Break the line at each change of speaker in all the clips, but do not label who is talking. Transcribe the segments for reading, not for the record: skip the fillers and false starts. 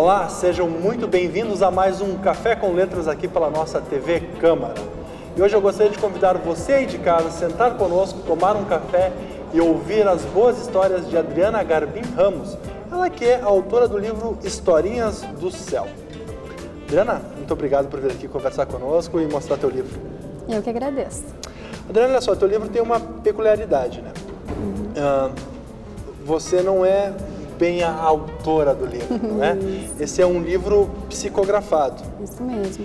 Olá, sejam muito bem-vindos a mais um Café com Letras aqui pela nossa TV Câmara. E hoje eu gostaria de convidar você aí de casa a sentar conosco, tomar um café e ouvir as boas histórias de Adriana Garbim Ramos, ela que é a autora do livro Historinhas do Céu. Adriana, muito obrigado por vir aqui conversar conosco e mostrar teu livro.
Eu que agradeço.
Adriana, olha só, teu livro tem uma peculiaridade, né? Você não é bem a autora do livro, não é? Esse é um livro psicografado.
Isso mesmo.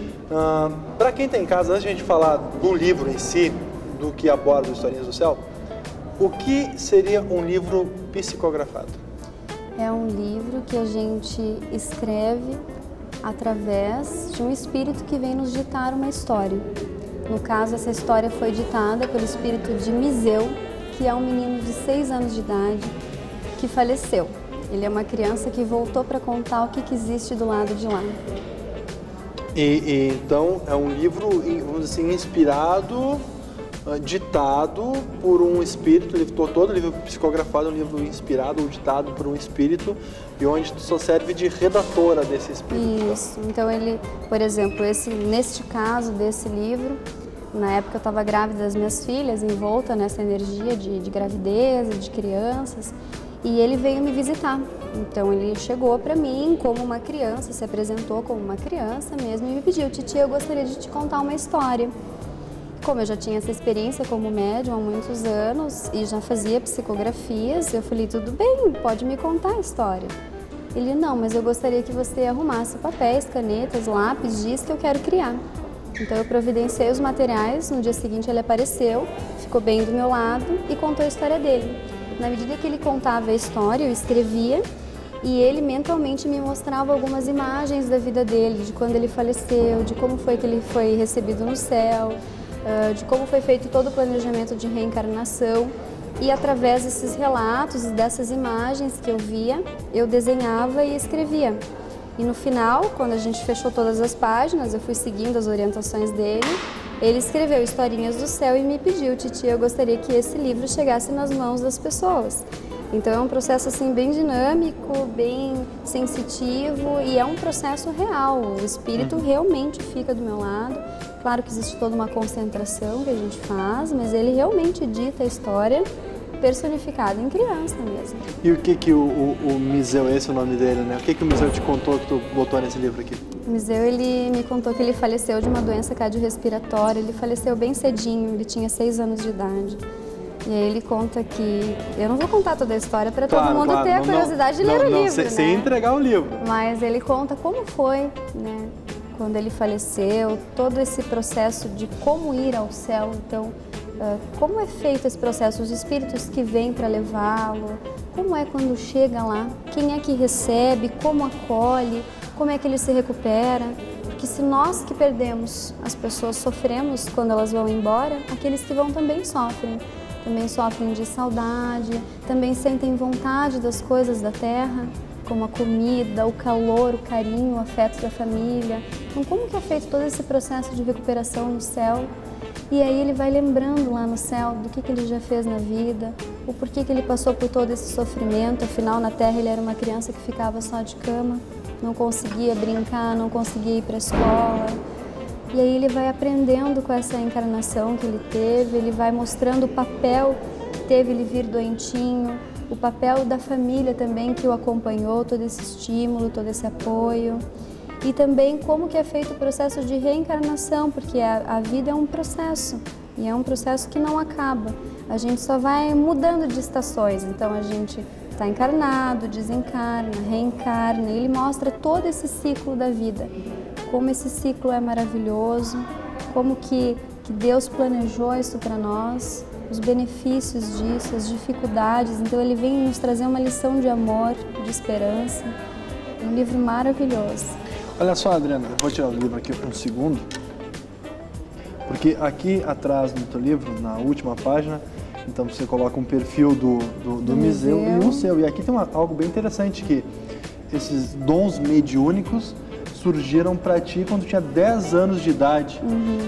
Para quem está em casa, antes de a gente falar do livro em si, do que aborda Historinhas do Céu, o que seria um livro psicografado?
É um livro que a gente escreve através de um espírito que vem nos ditar uma história. No caso, essa história foi ditada pelo espírito de Miseu, que é um menino de 6 anos de idade que faleceu. Ele é uma criança que voltou para contar o que existe do lado de lá.
Então, é um livro, vamos dizer assim, inspirado, ditado por um espírito, todo livro psicografado é um livro inspirado ou ditado por um espírito e onde tu só serve de redatora desse espírito.
Isso, então ele, por exemplo, neste caso desse livro, na época eu estava grávida das minhas filhas, envolta nessa energia de gravidez e de crianças, e ele veio me visitar. Então ele chegou para mim como uma criança, se apresentou como uma criança mesmo e me pediu: Titia, eu gostaria de te contar uma história. Como eu já tinha essa experiência como médium há muitos anos e já fazia psicografias, eu falei: tudo bem, pode me contar a história. Ele: não, mas eu gostaria que você arrumasse papéis, canetas, lápis, giz que eu quero criar. Então eu providenciei os materiais, no dia seguinte ele apareceu, ficou bem do meu lado e contou a história dele. Na medida que ele contava a história, eu escrevia e ele mentalmente me mostrava algumas imagens da vida dele, de quando ele faleceu, de como foi que ele foi recebido no céu, de como foi feito todo o planejamento de reencarnação. E através desses relatos e dessas imagens que eu via, eu desenhava e escrevia. E no final, quando a gente fechou todas as páginas, eu fui seguindo as orientações dele, ele escreveu Historinhas do Céu e me pediu: Titia, eu gostaria que esse livro chegasse nas mãos das pessoas. Então é um processo assim bem dinâmico, bem sensitivo e é um processo real. O espírito realmente fica do meu lado. Claro que existe toda uma concentração que a gente faz, mas ele realmente dita a história personificada em criança mesmo.
E o que o Miseu, esse é o nome dele, né? O que o Miseu te contou que tu botou nesse livro aqui?
O Miseu, ele me contou que ele faleceu de uma doença cardiorrespiratória. Ele faleceu bem cedinho, ele tinha 6 anos de idade. E aí ele conta que... Eu não vou contar toda a história para todo mundo ter a curiosidade de ler o livro, né?
Sem entregar o livro.
Mas ele conta como foi, né? Quando ele faleceu, todo esse processo de como ir ao céu. Então, como é feito esse processo? Os espíritos que vêm para levá-lo, como é quando chega lá, quem é que recebe, como acolhe, como é que ele se recupera. Porque se nós que perdemos, as pessoas sofremos quando elas vão embora, aqueles que vão também sofrem. Também sofrem de saudade, também sentem vontade das coisas da terra, como a comida, o calor, o carinho, o afeto da família. Então, como que é feito todo esse processo de recuperação no céu? E aí ele vai lembrando lá no céu do que ele já fez na vida, o porquê que ele passou por todo esse sofrimento. Afinal, na terra ele era uma criança que ficava só de cama, não conseguia brincar, não conseguia ir para a escola. E aí ele vai aprendendo com essa encarnação que ele teve, ele vai mostrando o papel que teve ele vir doentinho, o papel da família também que o acompanhou, todo esse estímulo, todo esse apoio. E também como que é feito o processo de reencarnação, porque a vida é um processo, e é um processo que não acaba. A gente só vai mudando de estações, então a gente está encarnado, desencarna, reencarna, e ele mostra todo esse ciclo da vida. Como esse ciclo é maravilhoso, como que Deus planejou isso para nós, os benefícios disso, as dificuldades. Então ele vem nos trazer uma lição de amor, de esperança. É um livro maravilhoso.
Olha só, Adriana, eu vou tirar o livro aqui por um segundo, porque aqui atrás do teu livro, na última página, então você coloca um perfil do Miseu e o seu. E aqui tem algo bem interessante, que esses dons mediúnicos surgiram para ti quando tu tinha 10 anos de idade.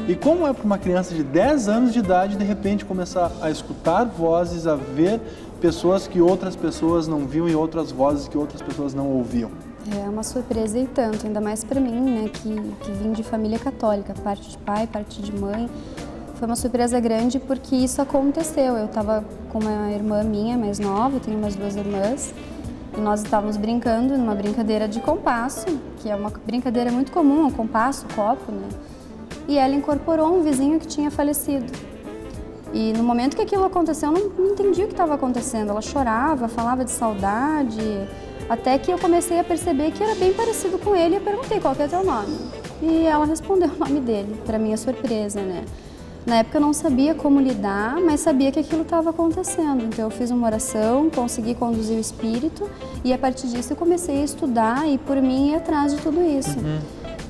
E como é para uma criança de 10 anos de idade, de repente, começar a escutar vozes, a ver pessoas que outras pessoas não viam e outras vozes que outras pessoas não ouviam?
É uma surpresa e tanto, ainda mais para mim, né, que vim de família católica, parte de pai, parte de mãe. Foi uma surpresa grande porque isso aconteceu. Eu estava com uma irmã minha mais nova, eu tenho umas 2 irmãs, e nós estávamos brincando numa brincadeira de compasso, que é uma brincadeira muito comum, um compasso, copo, né? E ela incorporou um vizinho que tinha falecido. E no momento que aquilo aconteceu, eu não entendi o que estava acontecendo. Ela chorava, falava de saudade, até que eu comecei a perceber que era bem parecido com ele e eu perguntei qual que é teu nome. E ela respondeu o nome dele, para minha surpresa, né? Na época eu não sabia como lidar, mas sabia que aquilo estava acontecendo. Então eu fiz uma oração, consegui conduzir o espírito e a partir disso eu comecei a estudar e por mim ir atrás de tudo isso.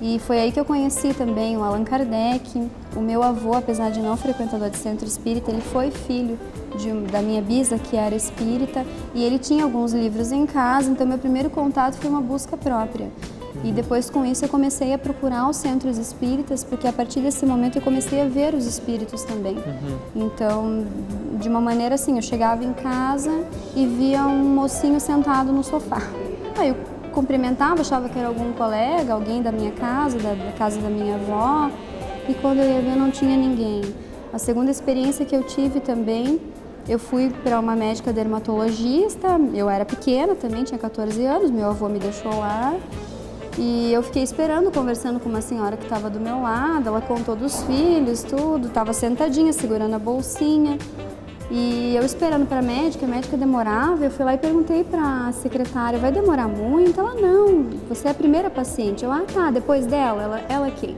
E foi aí que eu conheci também o Allan Kardec. O meu avô, apesar de não frequentador de centro espírita, ele foi filho da minha bisa, que era espírita, e ele tinha alguns livros em casa, então meu primeiro contato foi uma busca própria. E depois com isso eu comecei a procurar os centros espíritas, porque a partir desse momento eu comecei a ver os espíritos também. Então, de uma maneira assim, eu chegava em casa e via um mocinho sentado no sofá. Aí eu cumprimentava, achava que era algum colega, alguém da minha casa, da casa da minha avó, e quando eu ia ver não tinha ninguém. A segunda experiência que eu tive também, eu fui para uma médica dermatologista, eu era pequena também, tinha 14 anos, meu avô me deixou lá, e eu fiquei esperando, conversando com uma senhora que estava do meu lado, ela contou dos filhos, tudo, estava sentadinha, segurando a bolsinha. E eu esperando para a médica demorava, eu fui lá e perguntei para a secretária, vai demorar muito? Ela, não, você é a primeira paciente. Eu, tá, depois dela, ela quem?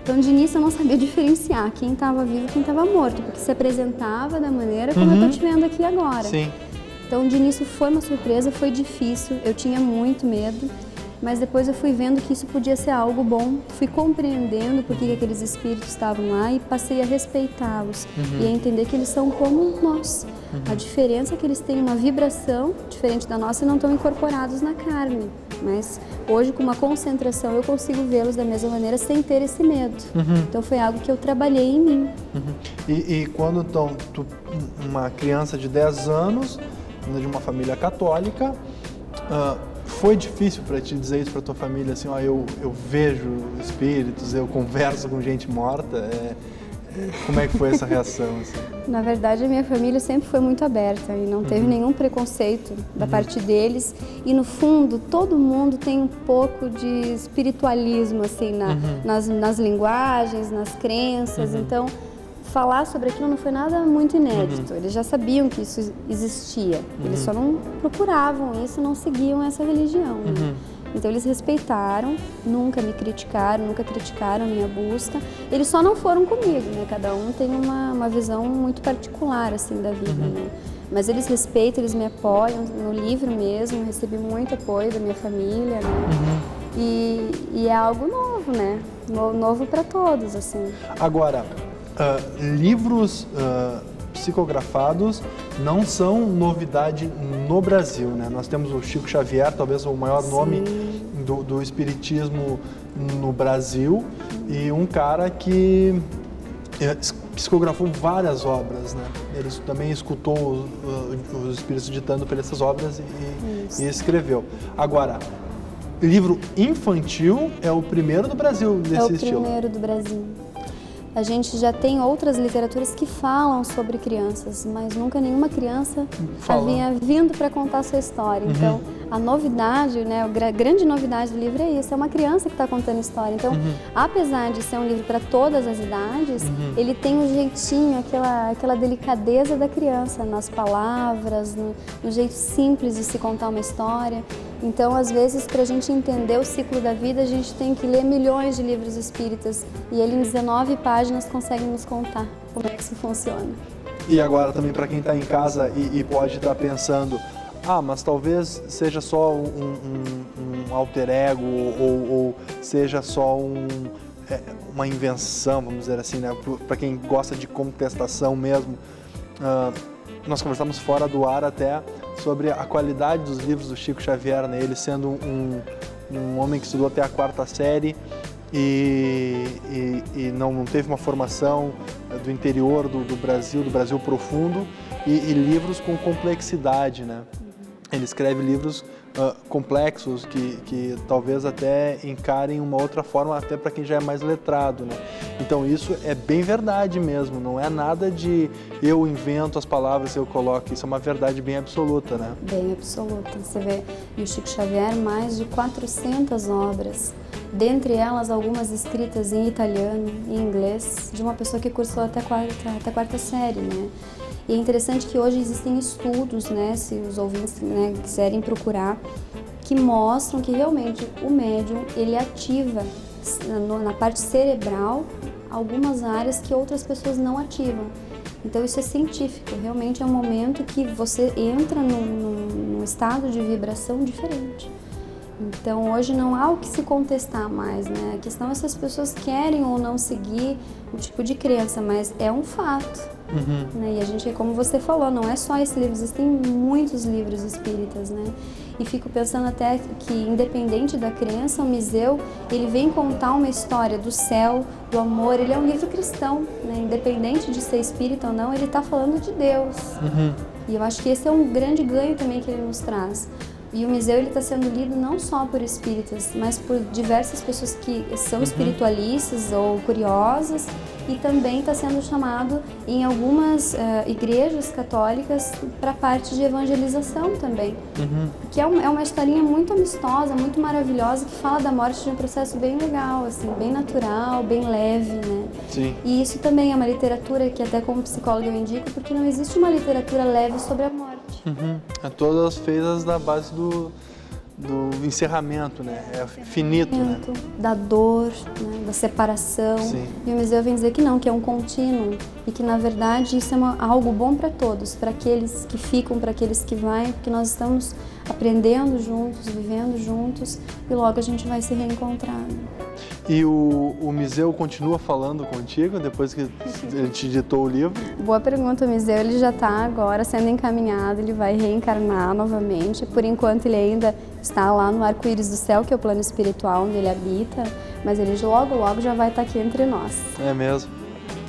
Então, de início, eu não sabia diferenciar quem estava vivo e quem estava morto, porque se apresentava da maneira como eu estou te vendo aqui agora.
Sim.
Então, de início, foi uma surpresa, foi difícil, eu tinha muito medo. Mas depois eu fui vendo que isso podia ser algo bom, fui compreendendo por que aqueles espíritos estavam lá e passei a respeitá-los e a entender que eles são como nós. A diferença é que eles têm uma vibração diferente da nossa e não estão incorporados na carne. Mas hoje, com uma concentração, eu consigo vê-los da mesma maneira sem ter esse medo. Então foi algo que eu trabalhei em mim.
E quando então, uma criança de 10 anos, de uma família católica, foi difícil para te dizer isso para tua família, assim, ó, eu vejo espíritos, eu converso com gente morta, como é que foi essa reação? Assim?
Na verdade, a minha família sempre foi muito aberta e não teve nenhum preconceito da parte deles. E no fundo, todo mundo tem um pouco de espiritualismo, assim, nas linguagens, nas crenças, então falar sobre aquilo não foi nada muito inédito. Eles já sabiam que isso existia. Eles só não procuravam isso, não seguiam essa religião. Né? Então eles respeitaram, nunca me criticaram, nunca criticaram a minha busca. Eles só não foram comigo, né? Cada um tem uma visão muito particular assim da vida, né? Mas eles respeitam, eles me apoiam. No livro mesmo, recebi muito apoio da minha família, né? E é algo novo, né? Novo para todos, assim.
Agora, livros psicografados não são novidade no Brasil, né? Nós temos o Chico Xavier, talvez o maior nome do espiritismo no Brasil, e um cara que psicografou várias obras, né? Ele também escutou os espíritos ditando por essas obras e escreveu. Agora, livro infantil é o primeiro do Brasil desse estilo.
É o primeiro do Brasil. A gente já tem outras literaturas que falam sobre crianças, mas nunca nenhuma criança havia vindo para contar a sua história. Então, a novidade, né, a grande novidade do livro é isso, é uma criança que está contando história. Então, apesar de ser um livro para todas as idades, ele tem um jeitinho, aquela delicadeza da criança, nas palavras, no jeito simples de se contar uma história. Então, às vezes, para a gente entender o ciclo da vida, a gente tem que ler milhões de livros espíritas e ele, em 19 páginas, consegue nos contar como é que isso funciona.
E agora, também, para quem está em casa e pode estar pensando, mas talvez seja só um alter ego ou seja só uma invenção, vamos dizer assim, né? Para quem gosta de contestação mesmo. Nós conversamos fora do ar até sobre a qualidade dos livros do Chico Xavier, né? Ele sendo um homem que estudou até a 4ª série e não teve uma formação do interior do Brasil profundo, e livros com complexidade, né? Ele escreve livros complexos, que talvez até encarem uma outra forma, até para quem já é mais letrado, né? Então isso é bem verdade mesmo, não é nada de eu invento as palavras e eu coloco, isso é uma verdade bem absoluta, né?
Bem absoluta. Você vê no Chico Xavier mais de 400 obras, dentre elas algumas escritas em italiano e inglês, de uma pessoa que cursou até quarta série, né? E é interessante que hoje existem estudos, né, se os ouvintes, né, quiserem procurar, que mostram que realmente o médium, ele ativa na parte cerebral algumas áreas que outras pessoas não ativam. Então isso é científico, realmente é um momento que você entra num estado de vibração diferente. Então hoje não há o que se contestar mais, né? A questão é se as pessoas querem ou não seguir o tipo de crença, mas é um fato. Né? E a gente, como você falou, não é só esse livro, existem muitos livros espíritas, né? E fico pensando até que, independente da crença, o Miseu, ele vem contar uma história do céu, do amor, ele é um livro cristão, né? Independente de ser espírita ou não, ele está falando de Deus. E eu acho que esse é um grande ganho também que ele nos traz. E o Miseu está sendo lido não só por espíritas, mas por diversas pessoas que são espiritualistas ou curiosas, e também está sendo chamado em algumas igrejas católicas para a parte de evangelização também. Que é uma historinha muito amistosa, muito maravilhosa, que fala da morte de um processo bem legal, assim, bem natural, bem leve, né?
Sim.
E isso também é uma literatura que até como psicóloga eu indico, porque não existe uma literatura leve sobre a morte.
Todas feitas na base do encerramento, né? É finito, né?
Da dor, né? Da separação.
Sim.
E o Miseu vem dizer que não, que é um contínuo e que na verdade isso é algo bom para todos, para aqueles que ficam, para aqueles que vão, porque nós estamos aprendendo juntos, vivendo juntos e logo a gente vai se reencontrar. Né?
E o Miseu continua falando contigo depois que ele te ditou o livro?
Boa pergunta. O Miseu ele já está agora sendo encaminhado, ele vai reencarnar novamente. Por enquanto ele ainda está lá no arco-íris do céu, que é o plano espiritual onde ele habita, mas ele logo já vai estar aqui entre nós.
É mesmo.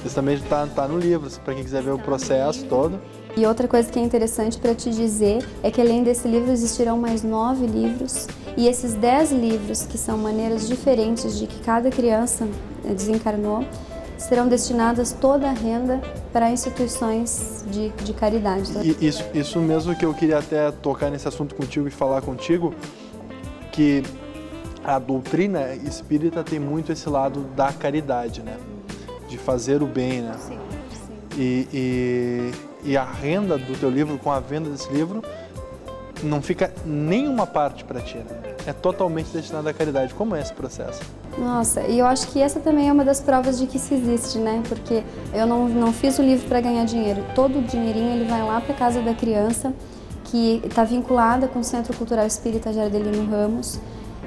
Isso também está no livro, para quem quiser ver o processo todo.
E outra coisa que é interessante para te dizer é que além desse livro existirão mais 9 livros e esses 10 livros, que são maneiras diferentes de que cada criança desencarnou, serão destinadas toda a renda para instituições de caridade.
E isso mesmo que eu queria até tocar nesse assunto contigo e falar contigo, que a doutrina espírita tem muito esse lado da caridade, né? De fazer o bem, né?
Sim.
E a renda do teu livro, com a venda desse livro, não fica nenhuma parte para ti, né? É totalmente destinada à caridade. Como é esse processo?
Nossa, e eu acho que essa também é uma das provas de que isso existe, né? Porque eu não fiz o livro para ganhar dinheiro. Todo o dinheirinho ele vai lá para a casa da criança, que está vinculada com o Centro Cultural Espírita Jardelino Ramos.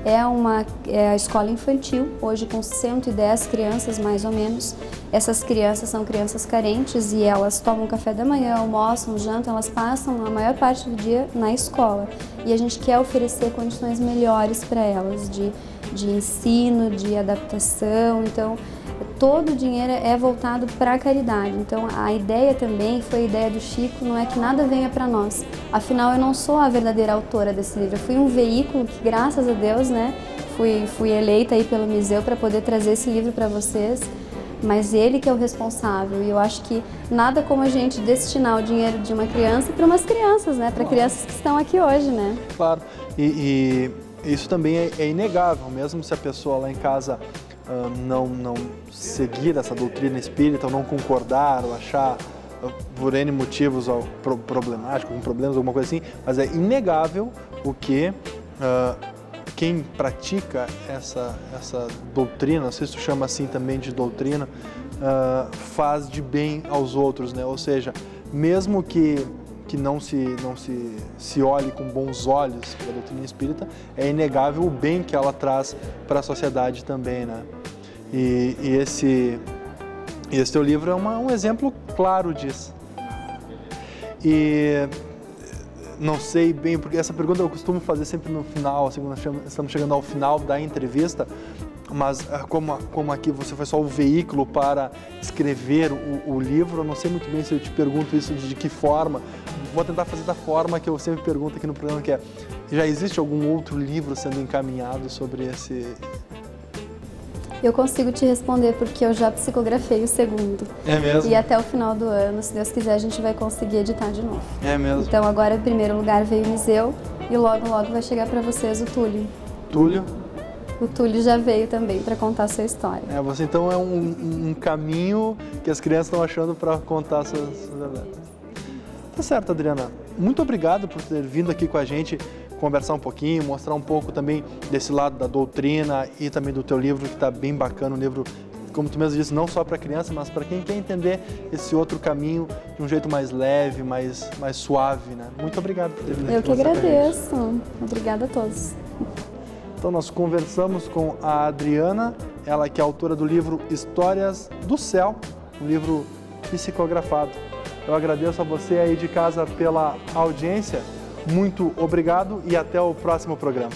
É a escola infantil, hoje com 110 crianças mais ou menos. Essas crianças são crianças carentes e elas tomam café da manhã, almoçam, jantam, elas passam a maior parte do dia na escola. E a gente quer oferecer condições melhores para elas de ensino, de adaptação. Então, todo o dinheiro é voltado para a caridade. Então, a ideia também foi a ideia do Chico, não é que nada venha para nós. Afinal, eu não sou a verdadeira autora desse livro. Eu fui um veículo que, graças a Deus, né, fui eleita aí pelo Miseu para poder trazer esse livro para vocês. Mas ele que é o responsável. E eu acho que nada como a gente destinar o dinheiro de uma criança para umas crianças, né, para crianças que estão aqui hoje, né?
Claro. E isso também é inegável, mesmo se a pessoa lá em casa não seguir essa doutrina espírita, ou não concordar, ou achar por N motivos problemático, com problemas, alguma coisa assim, mas é inegável o que quem pratica essa doutrina, não sei se tu chama assim também de doutrina, faz de bem aos outros, né? Ou seja, mesmo que não se olhe com bons olhos para a doutrina espírita, é inegável o bem que ela traz para a sociedade também, né? E esse teu livro é um exemplo claro disso. E não sei bem, porque essa pergunta eu costumo fazer sempre no final, assim, quando estamos chegando ao final da entrevista, mas como aqui você foi só o veículo para escrever o livro, eu não sei muito bem se eu te pergunto isso de que forma. Vou tentar fazer da forma que eu sempre pergunto aqui no programa, que é já existe algum outro livro sendo encaminhado sobre esse...
Eu consigo te responder porque eu já psicografei o segundo.
É mesmo?
E até o final do ano, se Deus quiser, a gente vai conseguir editar de novo.
É mesmo?
Então agora, em primeiro lugar, veio o Miseu e logo, logo vai chegar para vocês o Túlio.
Túlio?
O Túlio já veio também para contar a sua história.
Você então é um caminho que as crianças estão achando para contar suas verdades. Tá certo, Adriana. Muito obrigado por ter vindo aqui com a gente conversar um pouquinho, mostrar um pouco também desse lado da doutrina e também do teu livro, que está bem bacana, um livro, como tu mesmo disse, não só para criança, mas para quem quer entender esse outro caminho de um jeito mais leve, mais suave, né? Muito obrigado por ter vindo aqui.
Eu que agradeço. Obrigada a todos.
Então nós conversamos com a Adriana, ela que é autora do livro Histórias do Céu, um livro psicografado. Eu agradeço a você aí de casa pela audiência. Muito obrigado e até o próximo programa.